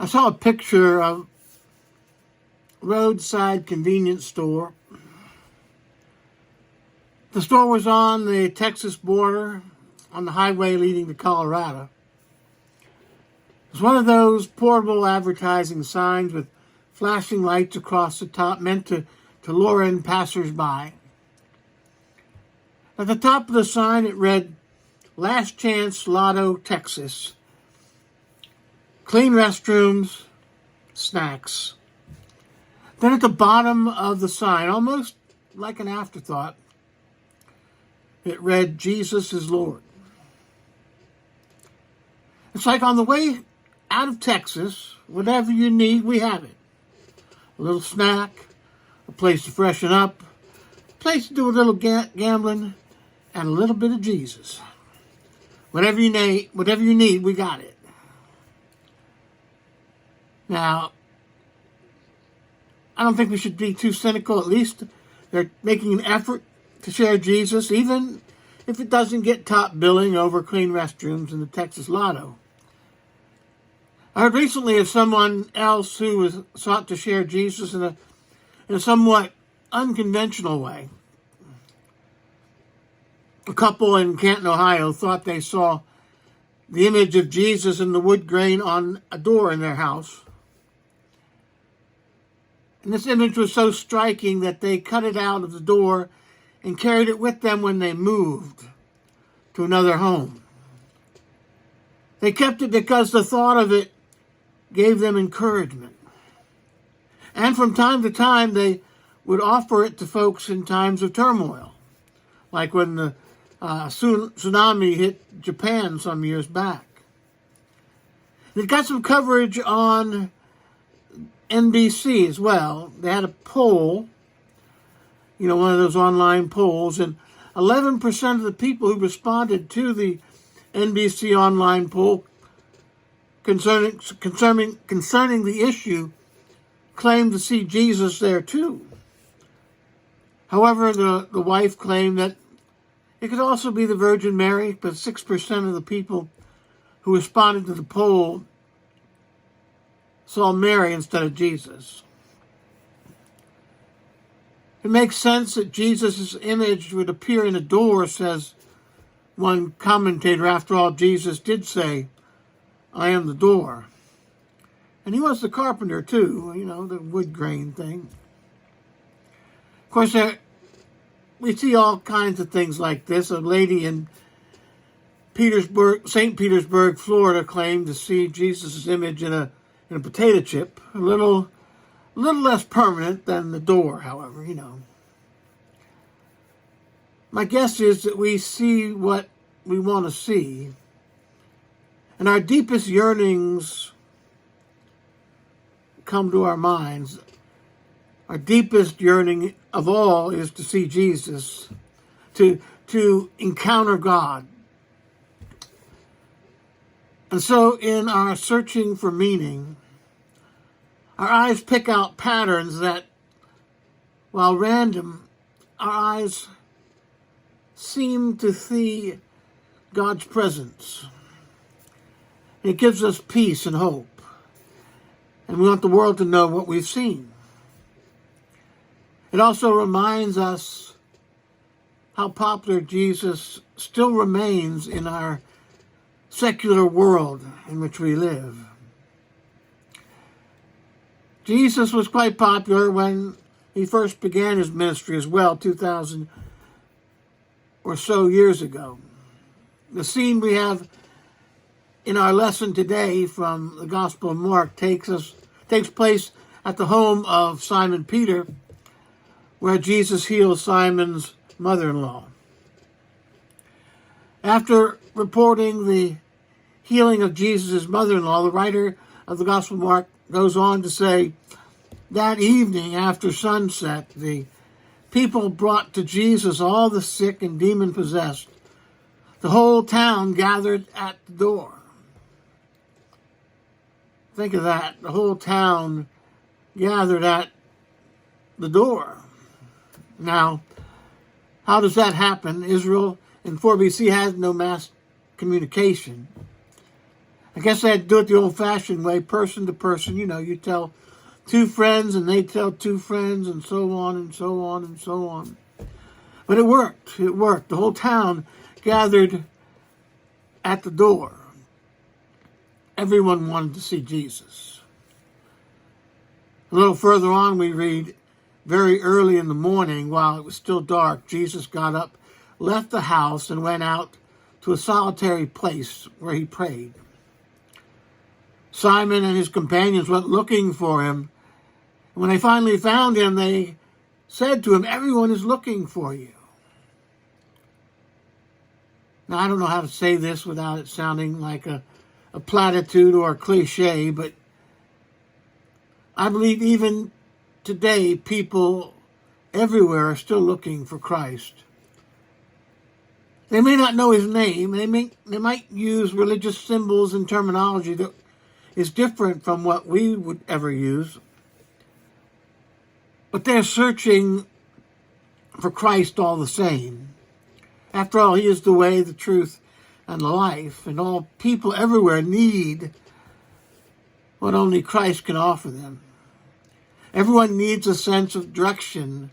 I saw a picture of a roadside convenience store. The store was on the Texas border on the highway leading to Colorado. It was one of those portable advertising signs with flashing lights across the top meant to lure in passersby. At the top of the sign it read, "Last Chance Lotto, Texas. Clean restrooms, snacks." Then at the bottom of the sign, almost like an afterthought, it read, "Jesus is Lord." It's like on the way out of Texas, whatever you need, we have it. A little snack, a place to freshen up, a place to do a little gambling, and a little bit of Jesus. Whatever you need, we got it. Now, I don't think we should be too cynical. At least they're making an effort to share Jesus, even if it doesn't get top billing over clean restrooms in the Texas Lotto. I heard recently of someone else who was sought to share Jesus in a somewhat unconventional way. A couple in Canton, Ohio, thought they saw the image of Jesus in the wood grain on a door in their house. And this image was so striking that they cut it out of the door and carried it with them when they moved to another home. They kept it because the thought of it gave them encouragement. And from time to time, they would offer it to folks in times of turmoil, like when the tsunami hit Japan some years back. It got some coverage on NBC as well. They had a poll, one of those online polls, and 11% of the people who responded to the NBC online poll concerning the issue claimed to see Jesus there too. However, the wife claimed that it could also be the Virgin Mary, but 6% of the people who responded to the poll saw Mary instead of Jesus. It makes sense that Jesus' image would appear in a door, says one commentator. After all, Jesus did say, "I am the door." And he was the carpenter too, the wood grain thing. Of course, we see all kinds of things like this. A lady in St. Petersburg, Florida, claimed to see Jesus' image in a potato chip. A little less permanent than the door, however, My guess is that we see what we want to see. And our deepest yearnings come to our minds. Our deepest yearning of all is to see Jesus, to encounter God. And so in our searching for meaning, our eyes pick out patterns that, while random, our eyes seem to see God's presence. It gives us peace and hope. And we want the world to know what we've seen. It also reminds us how popular Jesus still remains in our secular world in which we live. Jesus was quite popular when he first began his ministry as well, 2,000 or so years ago. The scene we have in our lesson today from the Gospel of Mark takes place at the home of Simon Peter, where Jesus heals Simon's mother-in-law. After reporting the healing of Jesus' mother-in-law, the writer of the Gospel of Mark goes on to say, that evening after sunset, the people brought to Jesus all the sick and demon-possessed. The whole town gathered at the door. Think of that. The whole town gathered at the door. Now, how does that happen? Israel in 4 BC had no mass communication. guess they had to do it the old-fashioned way, person to person. You know, you tell two friends and they tell two friends and so on and so on and so on. But it worked. It worked. The whole town gathered at the door. Everyone wanted to see Jesus. A little further on we read, very early in the morning, while it was still dark, Jesus got up, left the house, and went out to a solitary place where he prayed. Simon and his companions went looking for him. When they finally found him, they said to him, "Everyone is looking for you." Now, I don't know how to say this without it sounding like a platitude or a cliche, but I believe even today people everywhere are still looking for Christ. They may not know his name. They might use religious symbols and terminology that is different from what we would ever use. But they're searching for Christ all the same. After all, he is the way, the truth, and the life, and all people everywhere need what only Christ can offer them. Everyone needs a sense of direction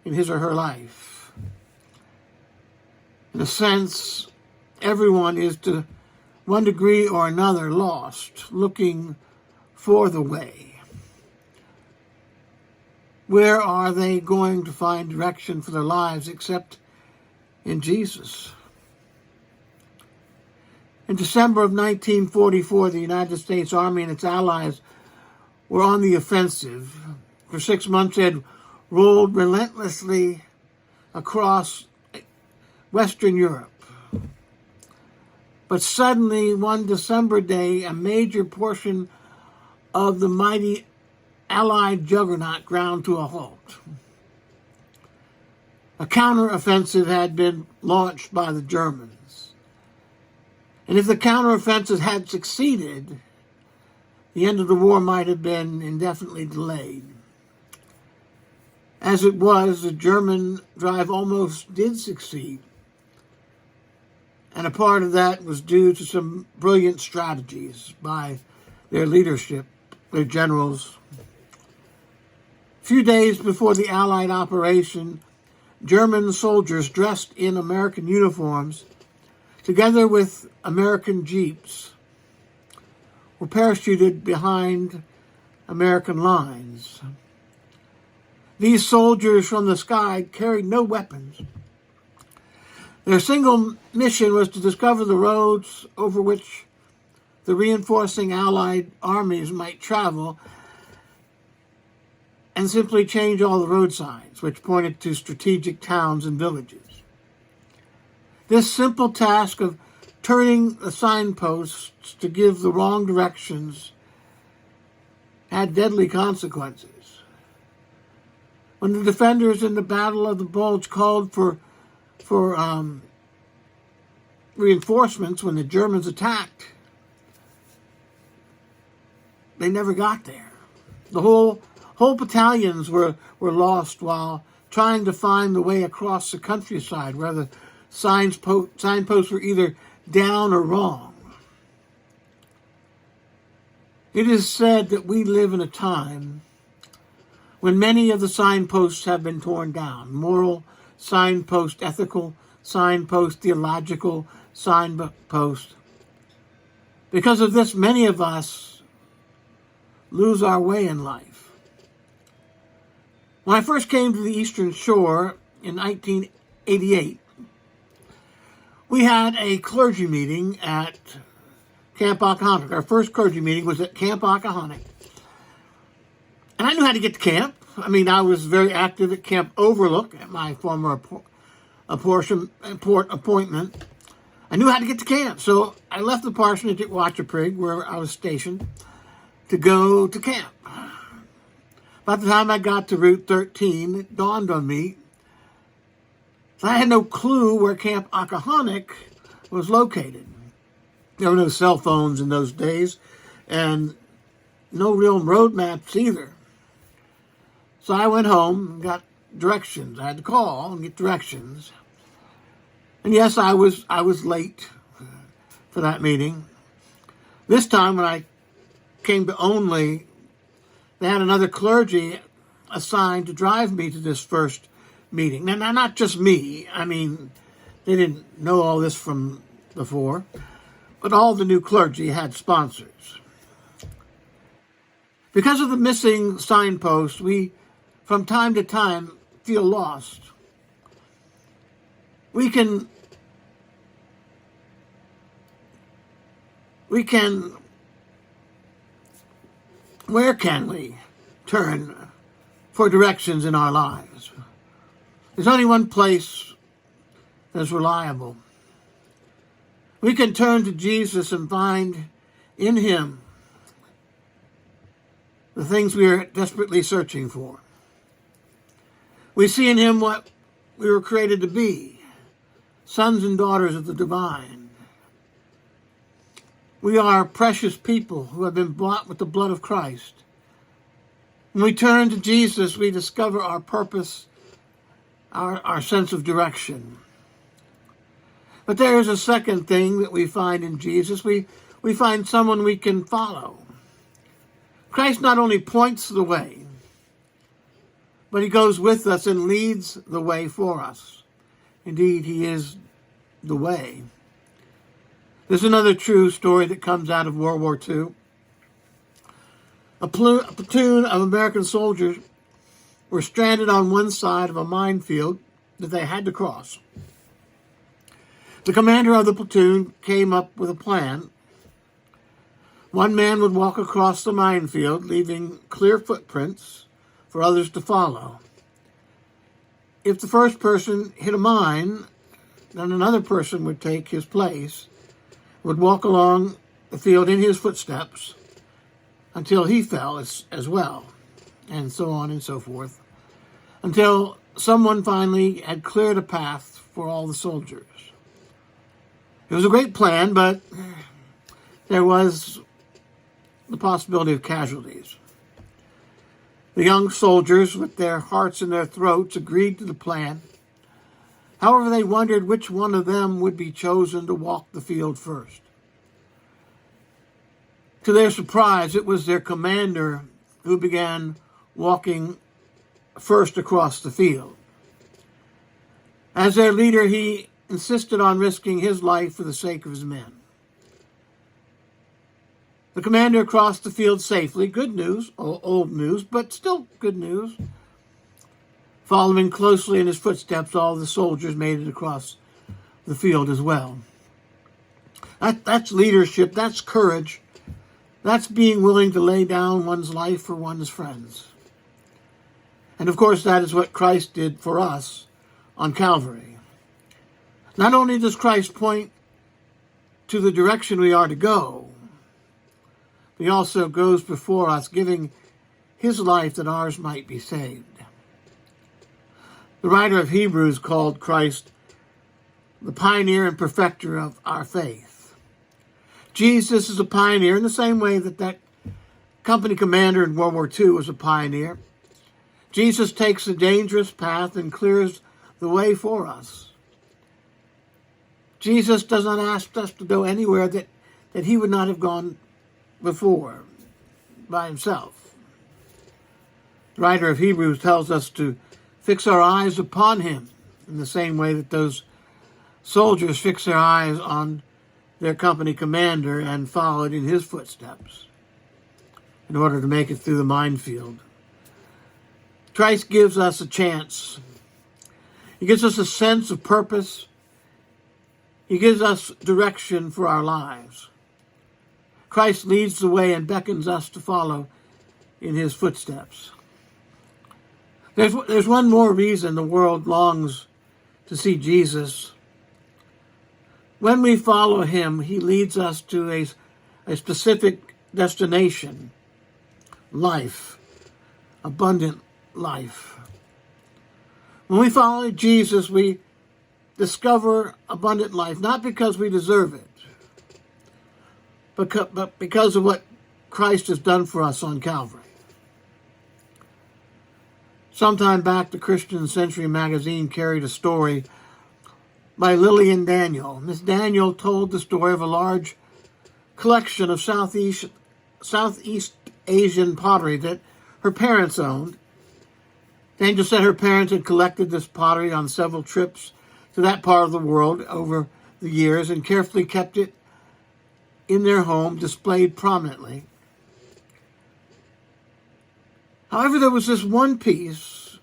in his or her life. In a sense, everyone is to one degree or another lost, looking for the way. Where are they going to find direction for their lives except in Jesus? In December of 1944, the United States Army and its allies were on the offensive. For 6 months, they had rolled relentlessly across Western Europe. But suddenly, one December day, a major portion of the mighty Allied juggernaut ground to a halt. A counteroffensive had been launched by the Germans. And if the counteroffensive had succeeded, the end of the war might have been indefinitely delayed. As it was, the German drive almost did succeed. And a part of that was due to some brilliant strategies by their leadership, their generals. A few days before the Allied operation, German soldiers dressed in American uniforms, together with American jeeps, were parachuted behind American lines. These soldiers from the sky carried no weapons. Their single mission was to discover the roads over which the reinforcing Allied armies might travel and simply change all the road signs, which pointed to strategic towns and villages. This simple task of turning the signposts to give the wrong directions had deadly consequences. When the defenders in the Battle of the Bulge called for reinforcements when the Germans attacked, they never got there. The whole battalions were lost while trying to find the way across the countryside where the signposts were either down or wrong. It is said that we live in a time when many of the signposts have been torn down. Moral signpost, ethical signpost, theological signpost. Because of this, many of us lose our way in life. When I first came to the Eastern Shore in 1988, we had a clergy meeting at Camp Akahonik. Our first clergy meeting was at Camp Akahonik. And I knew how to get to camp. I mean, I was very active at Camp Overlook at my former appointment. I knew how to get to camp. So I left the parsonage at Wachapreague, where I was stationed, to go to camp. By the time I got to Route 13, it dawned on me that I had no clue where Camp Akahonik was located. There were no cell phones in those days, and no real road maps either. So I went home and got directions. I had to call and get directions. And yes, I was late for that meeting. This time when I came to Onley, they had another clergy assigned to drive me to this first meeting. Now, not just me. I mean, they didn't know all this from before, but all the new clergy had sponsors. Because of the missing signposts, we, from time to time, feel lost. Where can we turn for directions in our lives? There's only one place that's reliable. We can turn to Jesus and find in him the things we are desperately searching for. We see in him what we were created to be, sons and daughters of the divine. We are precious people who have been bought with the blood of Christ. When we turn to Jesus, we discover our purpose, our sense of direction. But there is a second thing that we find in Jesus. We find someone we can follow. Christ not only points the way, but he goes with us and leads the way for us. Indeed, he is the way. There's another true story that comes out of World War II. A platoon of American soldiers were stranded on one side of a minefield that they had to cross. The commander of the platoon came up with a plan. One man would walk across the minefield, leaving clear footprints for others to follow. If the first person hit a mine, then another person would take his place, would walk along the field in his footsteps until he fell as well, and so on and so forth, until someone finally had cleared a path for all the soldiers. It was a great plan, but there was the possibility of casualties. The young soldiers, with their hearts in their throats, agreed to the plan. However, they wondered which one of them would be chosen to walk the field first. To their surprise, it was their commander who began walking first across the field. As their leader, he insisted on risking his life for the sake of his men. The commander crossed the field safely. Good news, old news, but still good news. Following closely in his footsteps, all the soldiers made it across the field as well. That's leadership, that's courage, that's being willing to lay down one's life for one's friends. And of course, that is what Christ did for us on Calvary. Not only does Christ point to the direction we are to go, but he also goes before us, giving his life that ours might be saved. The writer of Hebrews called Christ the pioneer and perfecter of our faith. Jesus is a pioneer in the same way that company commander in World War II was a pioneer. Jesus takes a dangerous path and clears the way for us. Jesus does not ask us to go anywhere that he would not have gone before by himself. The writer of Hebrews tells us to fix our eyes upon him in the same way that those soldiers fixed their eyes on their company commander and followed in his footsteps in order to make it through the minefield. Christ gives us a chance. He gives us a sense of purpose. He gives us direction for our lives. Christ leads the way and beckons us to follow in his footsteps. There's one more reason the world longs to see Jesus. When we follow him, he leads us to a specific destination, life, abundant life. When we follow Jesus, we discover abundant life, not because we deserve it, but because of what Christ has done for us on Calvary. Sometime back, the Christian Century magazine carried a story by Lillian Daniel. Miss Daniel told the story of a large collection of Southeast Asian pottery that her parents owned. The angel said her parents had collected this pottery on several trips to that part of the world over the years and carefully kept it in their home, displayed prominently. However, there was this one piece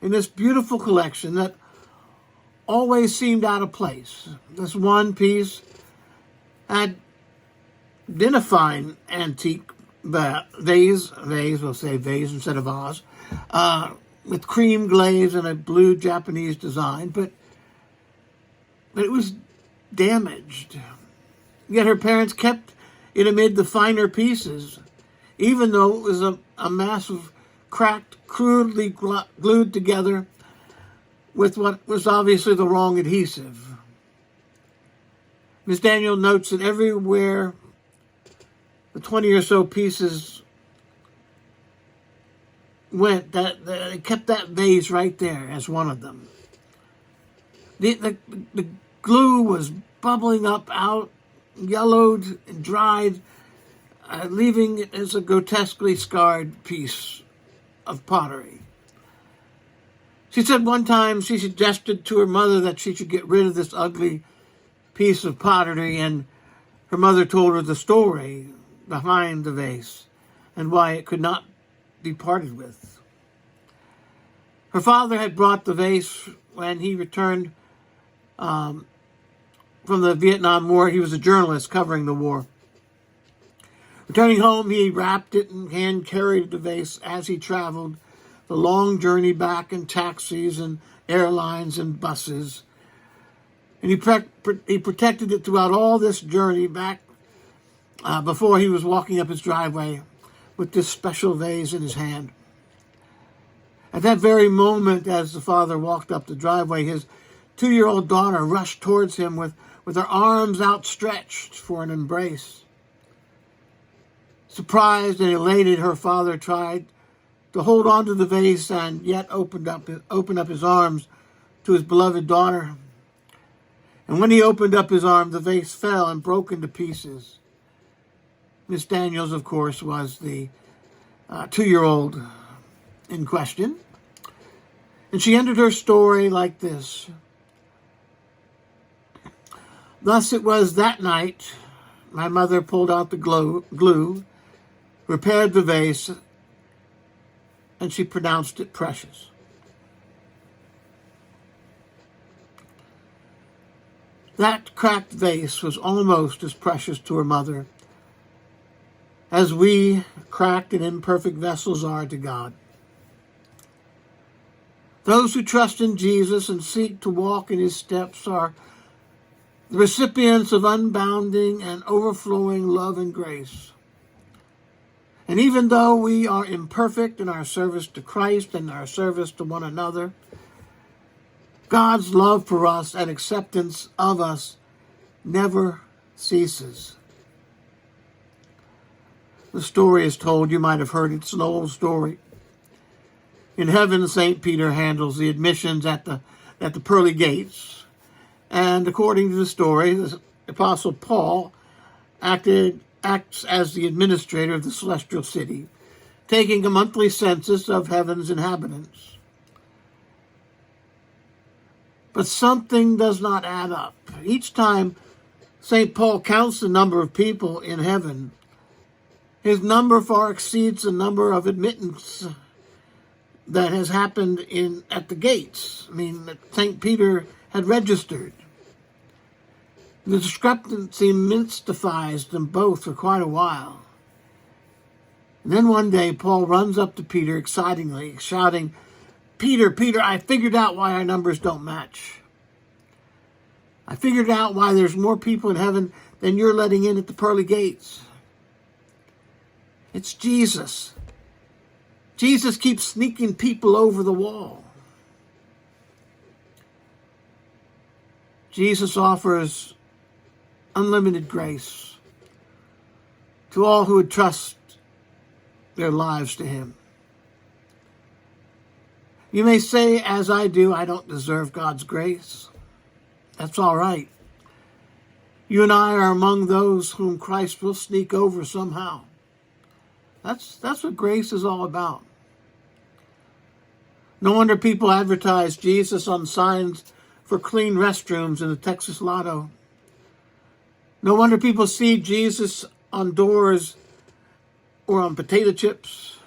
in this beautiful collection that always seemed out of place. This one piece had been a fine antique vase, we'll say vase instead of vase, with cream glaze and a blue Japanese design, but it was damaged. Yet her parents kept it amid the finer pieces, even though it was a mass of cracked, crudely glued together with what was obviously the wrong adhesive. Ms. Daniel notes that everywhere the 20 or so pieces went, that they kept that vase right there as one of them. The glue was bubbling up out, yellowed and dried, leaving it as a grotesquely scarred piece of pottery. She said one time she suggested to her mother that she should get rid of this ugly piece of pottery, and her mother told her the story behind the vase and why it could not be parted with. Her father had brought the vase when he returned from the Vietnam War. He was a journalist covering the war. Returning home, he wrapped it and hand-carried the vase as he traveled the long journey back in taxis and airlines and buses. And he protected it throughout all this journey back before he was walking up his driveway with this special vase in his hand. At that very moment, as the father walked up the driveway, his 2-year-old daughter rushed towards him with her arms outstretched for an embrace. Surprised and elated, her father tried to hold on to the vase and yet opened up his arms to his beloved daughter. And when he opened up his arm, the vase fell and broke into pieces. Miss Daniels, of course, was the 2-year-old in question. And she ended her story like this. Thus it was that night my mother pulled out the glue, repaired the vase, and she pronounced it precious. That cracked vase was almost as precious to her mother as we cracked and imperfect vessels are to God. Those who trust in Jesus and seek to walk in his steps are the recipients of unbounding and overflowing love and grace. And even though we are imperfect in our service to Christ and our service to one another, God's love for us and acceptance of us never ceases. The story is told, you might have heard it, it's an old story. In heaven, St. Peter handles the admissions at the pearly gates. And according to the story, the Apostle Paul acts as the administrator of the celestial city, taking a monthly census of heaven's inhabitants. But something does not add up. Each time St. Paul counts the number of people in heaven, his number far exceeds the number of admittance that has happened at the gates. That St. Peter had registered. The discrepancy mystifies them both for quite a while. And then one day, Paul runs up to Peter excitingly, shouting, Peter, I figured out why our numbers don't match. I figured out why there's more people in heaven than you're letting in at the pearly gates. It's Jesus. Jesus keeps sneaking people over the wall. Jesus offers unlimited grace to all who would trust their lives to him. You may say, as I do, I don't deserve God's grace. That's all right. You and I are among those whom Christ will sneak over somehow. That's what grace is all about. No wonder people advertise Jesus on signs for clean restrooms in the Texas Lotto. No wonder people see Jesus on doors or on potato chips.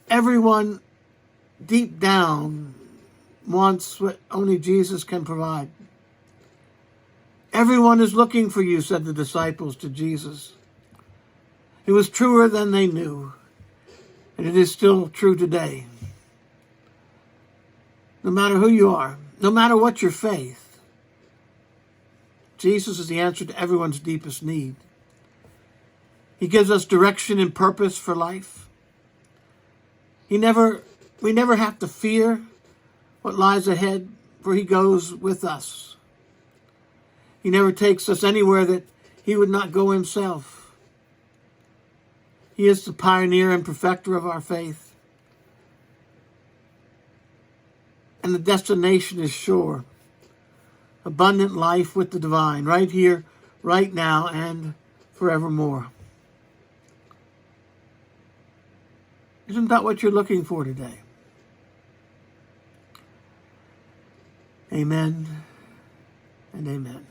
Everyone deep down wants what only Jesus can provide. Everyone is looking for you, said the disciples to Jesus. It was truer than they knew, and it is still true today. No matter who you are, no matter what your faith, Jesus is the answer to everyone's deepest need. He gives us direction and purpose for life. We never have to fear what lies ahead, for he goes with us. He never takes us anywhere that he would not go himself. He is the pioneer and perfecter of our faith. And the destination is sure. Abundant life with the divine, right here, right now, and forevermore. Isn't that what you're looking for today? Amen and amen.